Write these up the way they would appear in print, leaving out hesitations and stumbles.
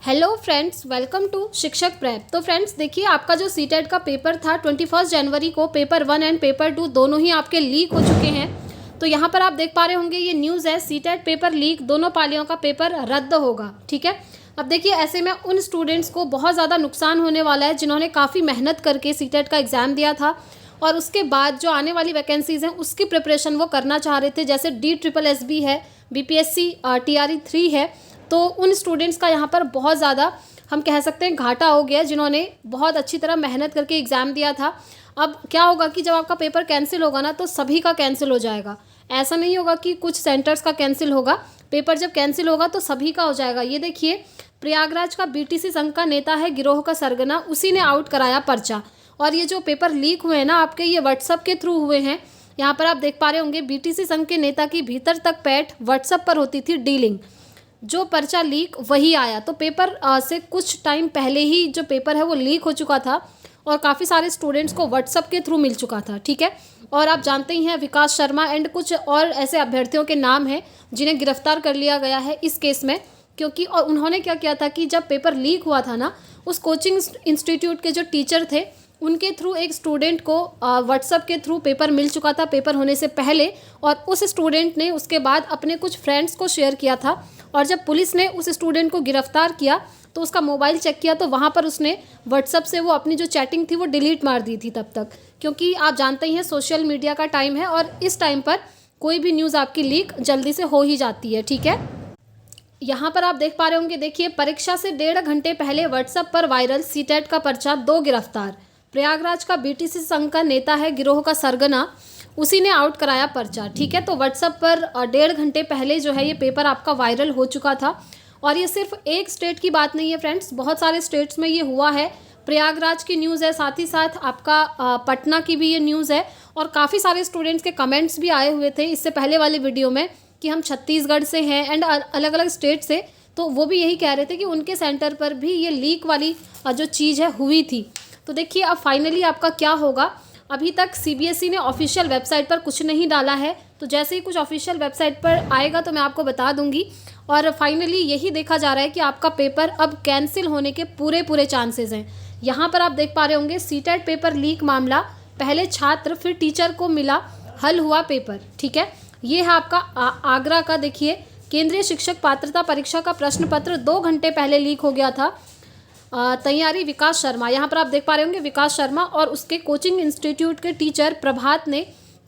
Hello friends, welcome to शिक्षक prep. तो friends देखिए, आपका जो सीटेट का पेपर था 21 जनवरी को पेपर 1 एंड पेपर 2 दोनों ही आपके लीक हो चुके हैं। तो यहाँ पर आप देख पा रहे होंगे ये न्यूज़ है, सीटेट पेपर लीक, दोनों पालियों का पेपर रद्द होगा। ठीक है, अब देखिए ऐसे में उन स्टूडेंट्स को बहुत ज़्यादा नुकसान होने वाला है जिन्होंने काफ़ी मेहनत करके सीटेट का एग्ज़ाम दिया था और उसके बाद जो आने वाली वैकेंसीज़ हैं उसकी प्रिपरेशन वो करना चाह रहे थे, जैसे DSSB है, BPSC TRE 3 है। तो उन स्टूडेंट्स का यहाँ पर बहुत ज़्यादा हम कह सकते हैं घाटा हो गया, जिन्होंने बहुत अच्छी तरह मेहनत करके एग्ज़ाम दिया था। अब क्या होगा कि जब आपका पेपर कैंसिल होगा ना, तो सभी का कैंसिल हो जाएगा। ऐसा नहीं होगा कि कुछ सेंटर्स का कैंसिल होगा, पेपर जब कैंसिल होगा तो सभी का हो जाएगा। ये देखिए, प्रयागराज का BTC संघ का नेता है गिरोह का सरगना, उसी ने आउट कराया पर्चा। और ये जो पेपर लीक हुए हैं ना आपके, ये व्हाट्सअप के थ्रू हुए हैं। यहाँ पर आप देख पा रहे होंगे, BTC संघ के नेता की भीतर तक पैठ व्हाट्सअप पर होती थी डीलिंग। जो पर्चा लीक वही आया। तो पेपर से कुछ टाइम पहले ही जो पेपर है वो लीक हो चुका था और काफ़ी सारे स्टूडेंट्स को व्हाट्सअप के थ्रू मिल चुका था। ठीक है, और आप जानते ही हैं विकास शर्मा एंड कुछ और ऐसे अभ्यर्थियों के नाम हैं जिन्हें गिरफ्तार कर लिया गया है इस केस में। क्योंकि और उन्होंने क्या किया था कि जब पेपर लीक हुआ था ना, उस कोचिंग इंस्टीट्यूट के जो टीचर थे उनके थ्रू एक स्टूडेंट को व्हाट्सअप के थ्रू पेपर मिल चुका था पेपर होने से पहले, और उस स्टूडेंट ने उसके बाद अपने कुछ फ्रेंड्स को शेयर किया था। और जब पुलिस ने उस स्टूडेंट को गिरफ्तार किया तो उसका मोबाइल चेक किया तो वहाँ पर उसने व्हाट्सअप से वो अपनी जो चैटिंग थी वो डिलीट मार दी थी तब तक। क्योंकि आप जानते ही हैं सोशल मीडिया का टाइम है और इस टाइम पर कोई भी न्यूज़ आपकी लीक जल्दी से हो ही जाती है। ठीक है, यहाँ पर आप देख पा रहे होंगे, देखिए परीक्षा से 1.5 घंटे पहले व्हाट्सएप पर वायरल सीटेट का पर्चा, 2 गिरफ्तार। प्रयागराज का BTC संघ का नेता है गिरोह का सरगना, उसी ने आउट कराया पर्चा। ठीक है, तो व्हाट्सएप पर 1.5 घंटे पहले जो है ये पेपर आपका वायरल हो चुका था। और ये सिर्फ एक स्टेट की बात नहीं है फ्रेंड्स, बहुत सारे स्टेट्स में ये हुआ है। प्रयागराज की न्यूज़ है, साथ ही साथ आपका पटना की भी ये न्यूज़ है। और काफ़ी सारे स्टूडेंट्स के कमेंट्स भी आए हुए थे इससे पहले वाले वीडियो में कि हम छत्तीसगढ़ से हैं एंड अलग अलग स्टेट से, तो वो भी यही कह रहे थे कि उनके सेंटर पर भी ये लीक वाली जो चीज़ है हुई थी। तो देखिए अब फाइनली आपका क्या होगा। अभी तक CBSE ने ऑफिशियल वेबसाइट पर कुछ नहीं डाला है, तो जैसे ही कुछ ऑफिशियल वेबसाइट पर आएगा तो मैं आपको बता दूंगी। और फाइनली यही देखा जा रहा है कि आपका पेपर अब कैंसिल होने के पूरे चांसेस हैं। यहाँ पर आप देख पा रहे होंगे, सीटेट पेपर लीक मामला, पहले छात्र फिर टीचर को मिला हल हुआ पेपर। ठीक है, ये है आपका आगरा का, देखिए केंद्रीय शिक्षक पात्रता परीक्षा का प्रश्न पत्र 2 घंटे पहले लीक हो गया था। तैयारी विकास शर्मा, यहाँ पर आप देख पा रहे होंगे विकास शर्मा और उसके कोचिंग इंस्टीट्यूट के टीचर प्रभात ने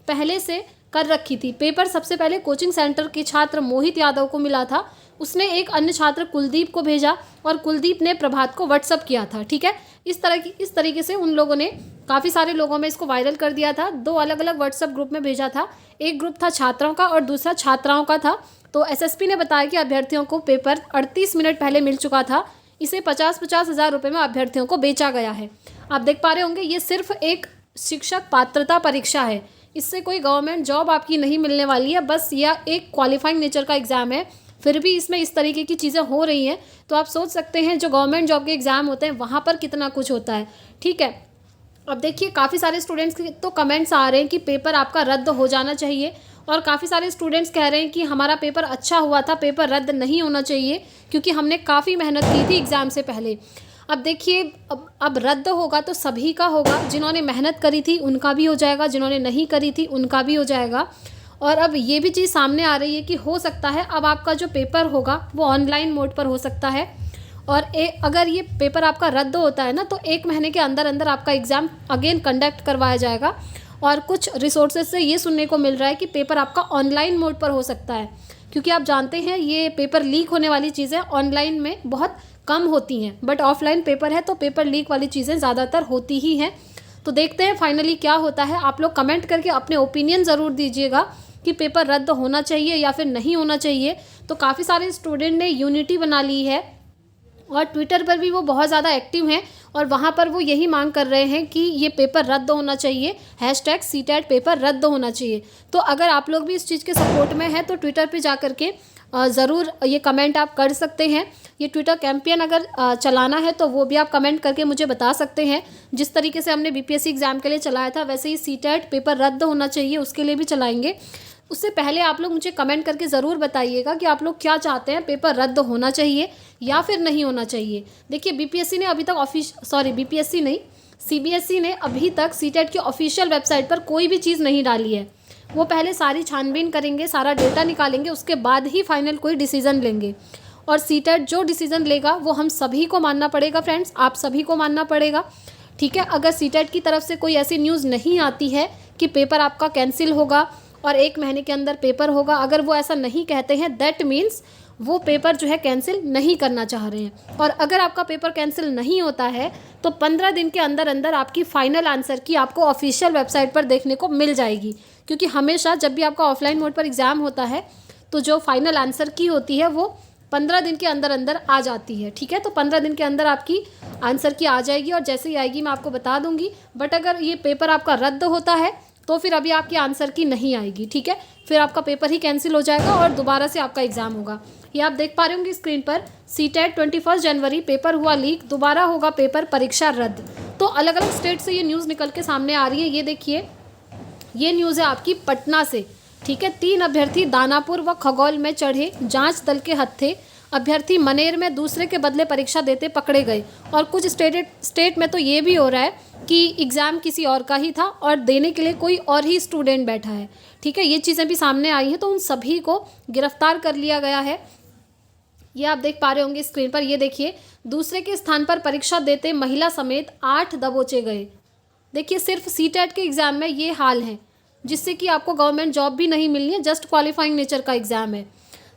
पहले से कर रखी थी। पेपर सबसे पहले कोचिंग सेंटर के छात्र मोहित यादव को मिला था, उसने एक अन्य छात्र कुलदीप को भेजा और कुलदीप ने प्रभात को व्हाट्सअप किया था। ठीक है, इस तरीके से उन लोगों ने काफ़ी सारे लोगों में इसको वायरल कर दिया था। 2 अलग अलग व्हाट्सअप ग्रुप में भेजा था, एक ग्रुप था छात्रों का और दूसरा छात्राओं का था। तो SSP ने बताया कि अभ्यर्थियों को पेपर 38 मिनट पहले मिल चुका था, इसे 50-50 हज़ार रुपये में अभ्यर्थियों को बेचा गया है। आप देख पा रहे होंगे, ये सिर्फ एक शिक्षक पात्रता परीक्षा है, इससे कोई गवर्नमेंट जॉब आपकी नहीं मिलने वाली है, बस यह एक क्वालिफाइंग नेचर का एग्ज़ाम है। फिर भी इसमें इस तरीके की चीज़ें हो रही हैं, तो आप सोच सकते हैं जो गवर्नमेंट जॉब के एग्ज़ाम होते हैं वहाँ पर कितना कुछ होता है। ठीक है, अब देखिए काफ़ी सारे स्टूडेंट्स के तो कमेंट्स आ रहे हैं कि पेपर आपका रद्द हो जाना चाहिए, और काफ़ी सारे स्टूडेंट्स कह रहे हैं कि हमारा पेपर अच्छा हुआ था, पेपर रद्द नहीं होना चाहिए क्योंकि हमने काफ़ी मेहनत की थी एग्ज़ाम से पहले। अब देखिए अब रद्द होगा तो सभी का होगा, जिन्होंने मेहनत करी थी उनका भी हो जाएगा, जिन्होंने नहीं करी थी उनका भी हो जाएगा। और अब ये भी चीज़ सामने आ रही है कि हो सकता है अब आपका जो पेपर होगा वो ऑनलाइन मोड पर हो सकता है। और अगर ये पेपर आपका रद्द होता है ना, तो 1 महीने के अंदर अंदर आपका एग्ज़ाम अगेन कंडक्ट करवाया जाएगा। और कुछ रिसोर्सेज से ये सुनने को मिल रहा है कि पेपर आपका ऑनलाइन मोड पर हो सकता है, क्योंकि आप जानते हैं ये पेपर लीक होने वाली चीज़ें ऑनलाइन में बहुत कम होती हैं, बट ऑफलाइन पेपर है तो पेपर लीक वाली चीज़ें ज़्यादातर होती ही हैं। तो देखते हैं फाइनली क्या होता है। आप लोग कमेंट करके अपने ओपिनियन ज़रूर दीजिएगा कि पेपर रद्द होना चाहिए या फिर नहीं होना चाहिए। तो काफ़ी सारे स्टूडेंट ने यूनिटी बना ली है और ट्विटर पर भी वो बहुत ज़्यादा एक्टिव हैं और वहाँ पर वो यही मांग कर रहे हैं कि ये पेपर रद्द होना चाहिए, #सीटेट पेपर रद्द होना चाहिए। तो अगर आप लोग भी इस चीज़ के सपोर्ट में हैं तो ट्विटर पे जा कर के ज़रूर ये कमेंट आप कर सकते हैं। ये ट्विटर कैंपेन अगर चलाना है तो वो भी आप कमेंट करके मुझे बता सकते हैं। जिस तरीके से हमने BPSC एग्ज़ाम के लिए चलाया था वैसे ही सीटेट पेपर रद्द होना चाहिए उसके लिए भी चलाएंगे। उससे पहले आप लोग मुझे कमेंट करके ज़रूर बताइएगा कि आप लोग क्या चाहते हैं, पेपर रद्द होना चाहिए या फिर नहीं होना चाहिए। देखिए बीपीएससी ने अभी तक बीपीएससी नहीं, सीबीएसई ने अभी तक सीटेट की ऑफिशियल वेबसाइट पर कोई भी चीज़ नहीं डाली है। वो पहले सारी छानबीन करेंगे, सारा डेटा निकालेंगे, उसके बाद ही फाइनल कोई डिसीज़न लेंगे। और सीटेट जो डिसीज़न लेगा वो हम सभी को मानना पड़ेगा फ्रेंड्स, आप सभी को मानना पड़ेगा, ठीक है। अगर सीटेट की तरफ से कोई ऐसी न्यूज़ नहीं आती है कि पेपर आपका कैंसिल होगा और 1 महीने के अंदर पेपर होगा, अगर वो ऐसा नहीं कहते हैं दैट मीन्स वो पेपर जो है कैंसिल नहीं करना चाह रहे हैं। और अगर आपका पेपर कैंसिल नहीं होता है तो 15 दिन के अंदर अंदर आपकी फ़ाइनल आंसर की आपको ऑफिशियल वेबसाइट पर देखने को मिल जाएगी। क्योंकि हमेशा जब भी आपका ऑफलाइन मोड पर एग्ज़ाम होता है तो जो फाइनल आंसर की होती है वो 15 दिन के अंदर अंदर आ जाती है, ठीक है। तो 15 दिन के अंदर आपकी आंसर की आ जाएगी और जैसे ही आएगी मैं आपको बता दूंगी। बट अगर ये पेपर आपका रद्द होता है तो फिर अभी आपकी आंसर की नहीं आएगी, ठीक है। फिर आपका पेपर ही कैंसिल हो जाएगा और दोबारा से आपका एग्ज़ाम होगा। ये आप देख पा रहे होंगे स्क्रीन पर, सीटेट 21 जनवरी पेपर हुआ लीक, दोबारा होगा पेपर, परीक्षा रद्द। तो अलग अलग स्टेट से ये न्यूज़ निकल के सामने आ रही है। ये देखिए, ये न्यूज़ है आपकी पटना से, ठीक है। 3 अभ्यर्थी दानापुर व खगौल में चढ़े जांच दल के हत्थे, अभ्यर्थी मनेर में दूसरे के बदले परीक्षा देते पकड़े गए। और कुछ स्टेट में तो ये भी हो रहा है कि एग्ज़ाम किसी और का ही था और देने के लिए कोई और ही स्टूडेंट बैठा है, ठीक है। ये चीज़ें भी सामने आई हैं, तो उन सभी को गिरफ्तार कर लिया गया है। ये आप देख पा रहे होंगे स्क्रीन पर, ये देखिए, दूसरे के स्थान पर परीक्षा देते महिला समेत 8 दबोचे गए। देखिए सिर्फ सीटेट के एग्ज़ाम में ये हाल है, जिससे कि आपको गवर्नमेंट जॉब भी नहीं मिलनी है, जस्ट क्वालिफाइंग नेचर का एग्ज़ाम है।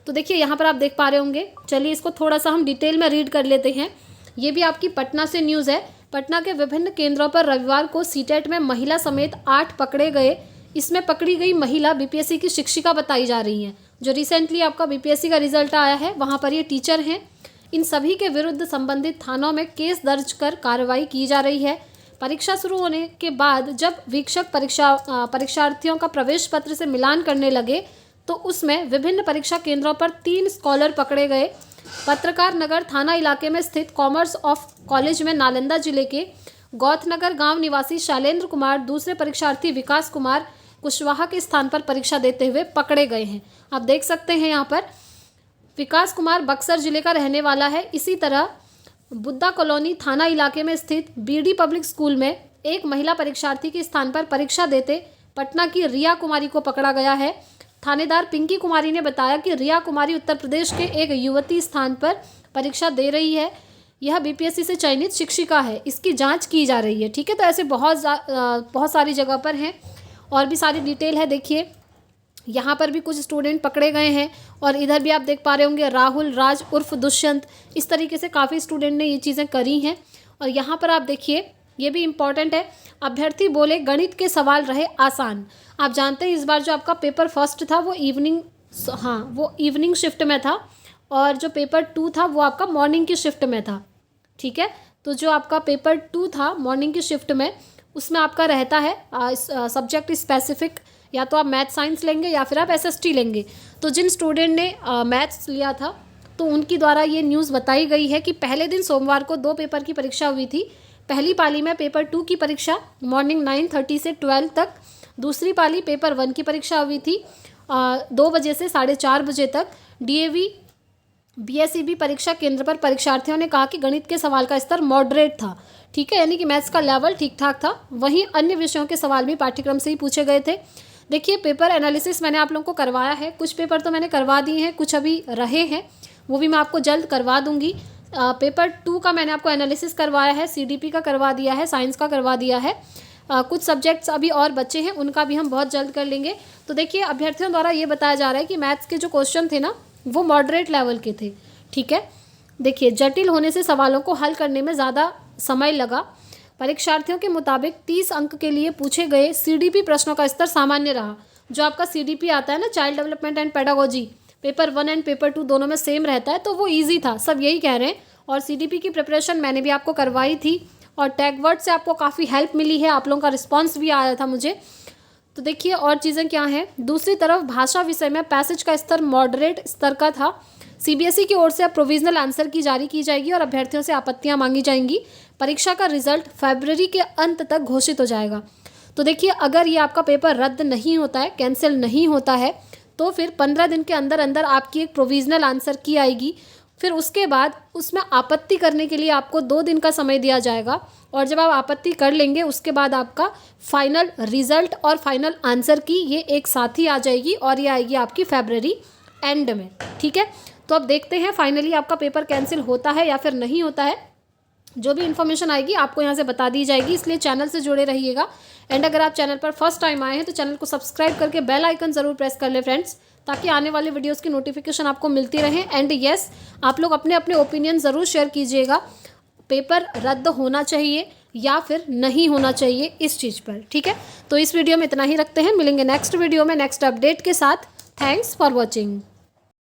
तो देखिए यहाँ पर आप देख पा रहे होंगे, चलिए इसको थोड़ा सा हम डिटेल में रीड कर लेते हैं। ये भी आपकी पटना से न्यूज़ है। पटना के विभिन्न केंद्रों पर रविवार को सीटेट में महिला समेत 8 पकड़े गए। इसमें पकड़ी गई महिला बीपीएससी की शिक्षिका बताई जा रही हैं। जो रिसेंटली आपका बीपीएससी का रिजल्ट आया है वहाँ पर ये टीचर हैं। इन सभी के विरुद्ध संबंधित थानों में केस दर्ज कर कार्रवाई की जा रही है। परीक्षा शुरू होने के बाद जब वीक्षक परीक्षार्थियों का प्रवेश पत्र से मिलान करने लगे तो उसमें विभिन्न परीक्षा केंद्रों पर 3 स्कॉलर पकड़े गए। पत्रकार नगर थाना इलाके में स्थित कॉमर्स ऑफ कॉलेज में नालंदा जिले के गौथनगर गांव निवासी शैलेंद्र कुमार दूसरे परीक्षार्थी विकास कुमार कुशवाहा के स्थान पर परीक्षा देते हुए पकड़े गए हैं। आप देख सकते हैं यहाँ पर विकास कुमार बक्सर जिले का रहने वाला है। इसी तरह बुद्धा कॉलोनी थाना इलाके में स्थित बीडी पब्लिक स्कूल में एक महिला परीक्षार्थी के स्थान पर परीक्षा देते पटना की रिया कुमारी को पकड़ा गया है। थानेदार पिंकी कुमारी ने बताया कि रिया कुमारी उत्तर प्रदेश के एक युवती स्थान पर परीक्षा दे रही है। यह बीपीएससी से चयनित शिक्षिका है, इसकी जांच की जा रही है, ठीक है। तो ऐसे बहुत सारी जगह पर हैं और भी सारी डिटेल है। देखिए यहाँ पर भी कुछ स्टूडेंट पकड़े गए हैं और इधर भी आप देख पा रहे होंगे राहुल राज उर्फ दुष्यंत, इस तरीके से काफ़ी स्टूडेंट ने ये चीज़ें करी हैं। और यहाँ पर आप देखिए, ये भी इम्पॉर्टेंट है, अभ्यर्थी बोले गणित के सवाल रहे आसान। आप जानते हैं इस बार जो आपका पेपर फर्स्ट था वो इवनिंग शिफ्ट में था और जो पेपर 2 था वो आपका मॉर्निंग की शिफ्ट में था, ठीक है। तो जो आपका पेपर 2 था मॉर्निंग की शिफ्ट में, उसमें आपका रहता है सब्जेक्ट स्पेसिफिक, या तो आप मैथ साइंस लेंगे या फिर आप एसएसटी लेंगे। तो जिन स्टूडेंट ने मैथ्स लिया था तो उनकी द्वारा ये न्यूज़ बताई गई है कि पहले दिन सोमवार को 2 पेपर की परीक्षा हुई थी। पहली पाली में पेपर 2 की परीक्षा मॉर्निंग 9:30 से 12 तक, दूसरी पाली पेपर 1 की परीक्षा हुई थी 2 बजे से 4:30 बजे तक। डीएवी बीएसईबी परीक्षा केंद्र पर परीक्षार्थियों ने कहा कि गणित के सवाल का स्तर मॉडरेट था, ठीक है, यानी कि मैथ्स का लेवल ठीक ठाक था। वहीं अन्य विषयों के सवाल भी पाठ्यक्रम से ही पूछे गए थे। देखिए पेपर एनालिसिस मैंने आप लोगों को करवाया है, कुछ पेपर तो मैंने करवा दिए हैं, कुछ अभी रहे हैं, वो भी मैं आपको जल्द करवा दूंगी। पेपर 2 का मैंने आपको एनालिसिस करवाया है, सीडीपी का करवा दिया है, साइंस का करवा दिया है। कुछ सब्जेक्ट्स अभी और बच्चे हैं, उनका भी हम बहुत जल्द कर लेंगे। तो देखिए अभ्यर्थियों द्वारा ये बताया जा रहा है कि मैथ्स के जो क्वेश्चन थे ना वो मॉडरेट लेवल के थे, ठीक है। देखिए जटिल होने से सवालों को हल करने में ज़्यादा समय लगा। परीक्षार्थियों के मुताबिक 30 अंक के लिए पूछे गए सीडीपी प्रश्नों का स्तर सामान्य रहा। जो आपका सीडीपी आता है ना, child development and pedagogy, paper 1 and paper 2 दोनों में सेम रहता है, तो वो ईजी था, सब यही कह रहे हैं। और सीडीपी की प्रिपरेशन मैंने भी आपको करवाई थी और टैग वर्ड से आपको काफ़ी हेल्प मिली है, आप लोगों का रिस्पॉन्स भी आया था मुझे। तो देखिए और चीज़ें क्या हैं। दूसरी तरफ भाषा विषय में पैसेज का स्तर मॉडरेट स्तर का था। सीबीएसई की ओर से अब प्रोविजनल आंसर की जारी की जाएगी और अभ्यर्थियों से आपत्तियां मांगी जाएंगी। परीक्षा का रिजल्ट फरवरी के अंत तक घोषित हो जाएगा। तो देखिए अगर ये आपका पेपर रद्द नहीं होता है, कैंसिल नहीं होता है, तो फिर 15 दिन के अंदर अंदर आपकी एक प्रोविज़नल आंसर की आएगी। फिर उसके बाद उसमें आपत्ति करने के लिए आपको 2 दिन का समय दिया जाएगा, और जब आप आपत्ति कर लेंगे उसके बाद आपका फाइनल रिजल्ट और फाइनल आंसर की ये एक साथ ही आ जाएगी, और ये आएगी आपकी फरवरी एंड में। ठीक है, तो अब देखते हैं फाइनली आपका पेपर कैंसिल होता है या फिर नहीं होता है। जो भी इन्फॉर्मेशन आएगी आपको यहाँ से बता दी जाएगी, इसलिए चैनल से जुड़े रहिएगा। एंड अगर आप चैनल पर फर्स्ट टाइम आए हैं तो चैनल को सब्सक्राइब करके बेल आइकन ज़रूर प्रेस कर ले फ्रेंड्स, ताकि आने वाले वीडियोस की नोटिफिकेशन आपको मिलती रहे। एंड यस, आप लोग अपने अपने ओपिनियन ज़रूर शेयर कीजिएगा, पेपर रद्द होना चाहिए या फिर नहीं होना चाहिए इस चीज़ पर। ठीक है, तो इस वीडियो में इतना ही रखते हैं, मिलेंगे नेक्स्ट वीडियो में नेक्स्ट अपडेट के साथ। Thanks for watching.